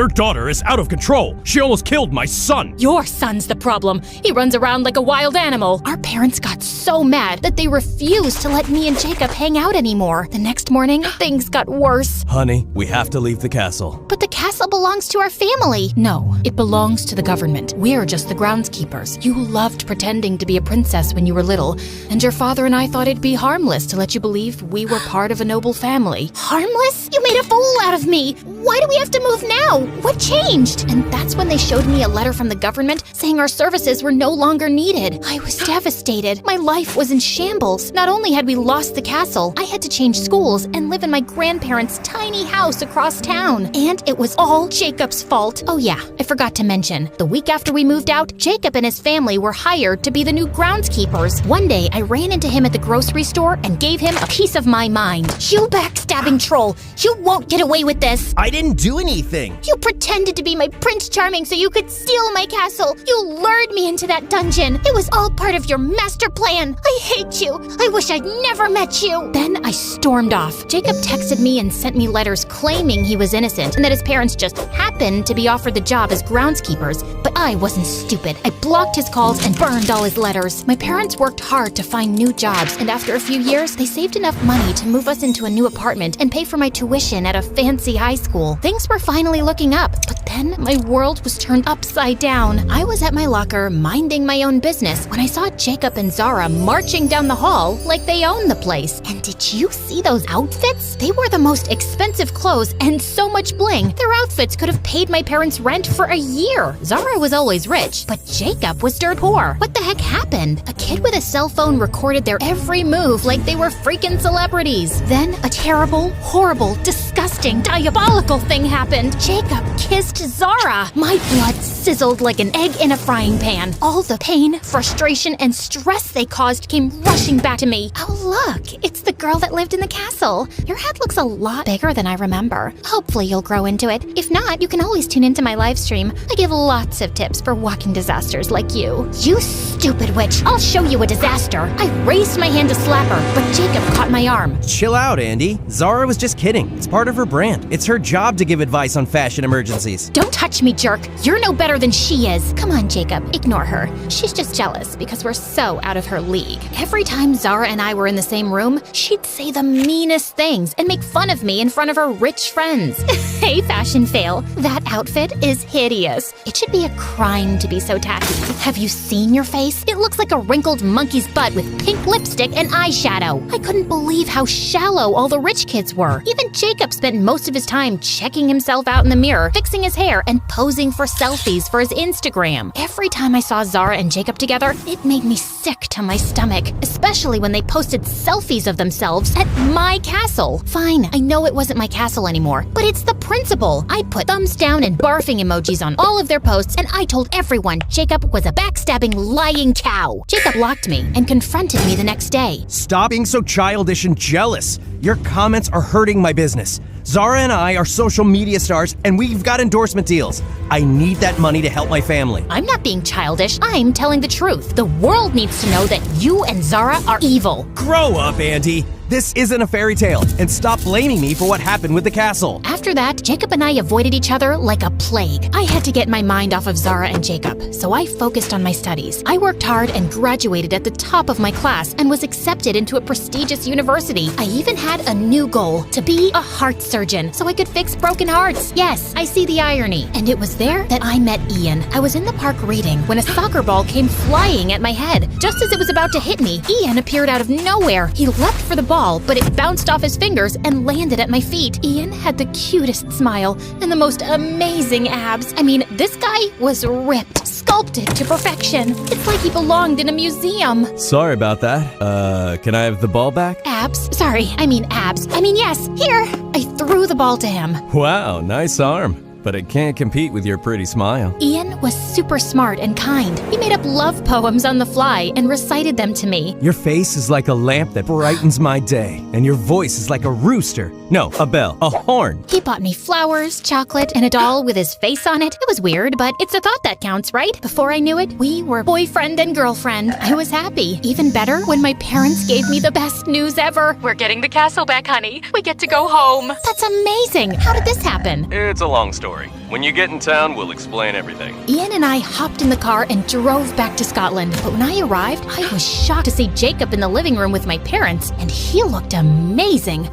Her daughter is out of control. She almost killed my son. Your son's the problem. He runs around like a wild animal. Our parents got so mad that they refused to let me and Jacob hang out anymore. The next morning, things got worse. Honey, we have to leave the castle. But the castle belongs to our family. No, it belongs to the government. We're just the groundskeepers. You loved pretending to be a princess when you were little, and your father and I thought it'd be harmless to let you believe we were part of a noble family. Harmless? You made a fool out of me. Why do we have to move now? What changed? And that's when they showed me a letter from the government saying our services were no longer needed. I was devastated. My life was in shambles. Not only had we lost the castle, I had to change schools and live in my grandparents' tiny house across town. And it was all Jacob's fault. Oh yeah, I forgot to mention, the week after we moved out, Jacob and his family were hired to be the new groundskeepers. One day, I ran into him at the grocery store and gave him a piece of my mind. You backstabbing troll. You won't get away with this. I didn't do anything. You pretended to be my Prince Charming so you could steal my castle. You lured me into that dungeon. It was all part of your master plan. I hate you. I wish I'd never met you. Then I stormed off. Jacob texted me and sent me letters claiming he was innocent and that his parents just happened to be offered the job as groundskeepers. But I wasn't stupid. I blocked his calls and burned all his letters. My parents worked hard to find new jobs, and after a few years, they saved enough money to move us into a new apartment and pay for my tuition at a fancy high school. Things were finally looking up, but then my world was turned upside down. I was at my locker minding my own business when I saw Jacob and Zara marching down the hall like they owned the place. And did you see those outfits? They wore the most expensive clothes and so much bling. Their outfits could have paid my parents' rent for a year. Zara was always rich, but Jacob was dirt poor. What the heck happened? A kid with a cell phone recorded their every move like they were freaking celebrities. Then a terrible, horrible, disgusting, diabolical thing happened. Jacob kissed Zara. My blood sizzled like an egg in a frying pan. All the pain, frustration, and stress they caused came rushing back to me. Oh look, it's the girl that lived in the castle. Your head looks a lot bigger than I remember. Hopefully you'll grow into it. If not, you can always tune into my live stream. I give lots of tips for walking disasters like you. You stupid witch. I'll show you a disaster. I raised my hand to slap her, but Jacob caught my arm. Chill out, Andy. Zara was just kidding. It's part of her brand. It's her job to give advice on fashion emergencies. Don't touch me, jerk. You're no better than she is. Come on, Jacob, ignore her. She's just jealous because we're so out of her league. Every time Zara and I were in the same room, she'd say the meanest things and make fun of me in front of her rich friends. Hey, fashion fail. That outfit is hideous. It should be a crime to be so tacky. Have you seen your face? It looks like a wrinkled monkey's butt with pink lipstick and eyeshadow. I couldn't believe how shallow all the rich kids were. Even Jacob spent most of his time checking himself out in the mirror, fixing his hair, and posing for selfies for his Instagram. Every time I saw Zara and Jacob together, it made me sick to my stomach, especially when they posted selfies of themselves at my castle. Fine, I know it wasn't my castle anymore, but it's the principle. I put thumbs down and barfing emojis on all of their posts, and I told everyone Jacob was a backstabbing, lying cow. Jacob blocked me and confronted me the next day. Stop being so childish and jealous. Your comments are hurting my business. Zara and I are social media stars, and we've got endorsement deals. I need that money to help my family. I'm not being childish. I'm telling the truth. The world needs to know that you and Zara are evil. Grow up, Andy. This isn't a fairy tale, and stop blaming me for what happened with the castle. After that, Jacob and I avoided each other like a plague. I had to get my mind off of Zara and Jacob, so I focused on my studies. I worked hard and graduated at the top of my class and was accepted into a prestigious university. I even had a new goal, to be a heart surgeon, so I could fix broken hearts. Yes, I see the irony. And it was there that I met Ian. I was in the park reading when a soccer ball came flying at my head. Just as it was about to hit me, Ian appeared out of nowhere. He leapt for the ball, but it bounced off his fingers and landed at my feet. Ian had the cutest smile and the most amazing abs. I mean, this guy was ripped, sculpted to perfection. It's like he belonged in a museum. Sorry about that. Can I have the ball back? Abs? Sorry, I mean abs. I mean, yes, here. I threw the ball to him. Wow, nice arm. But it can't compete with your pretty smile. Ian was super smart and kind. He made up love poems on the fly and recited them to me. Your face is like a lamp that brightens my day, and your voice is like a rooster. No, a bell, a horn. He bought me flowers, chocolate, and a doll with his face on it. It was weird, but it's a thought that counts, right? Before I knew it, we were boyfriend and girlfriend. I was happy. Even better when my parents gave me the best news ever. We're getting the castle back, honey. We get to go home. That's amazing. How did this happen? It's a long story. story. When you get in town, we'll explain everything. Ian and I hopped in the car and drove back to Scotland. But when I arrived, I was shocked to see Jacob in the living room with my parents, and he looked amazing.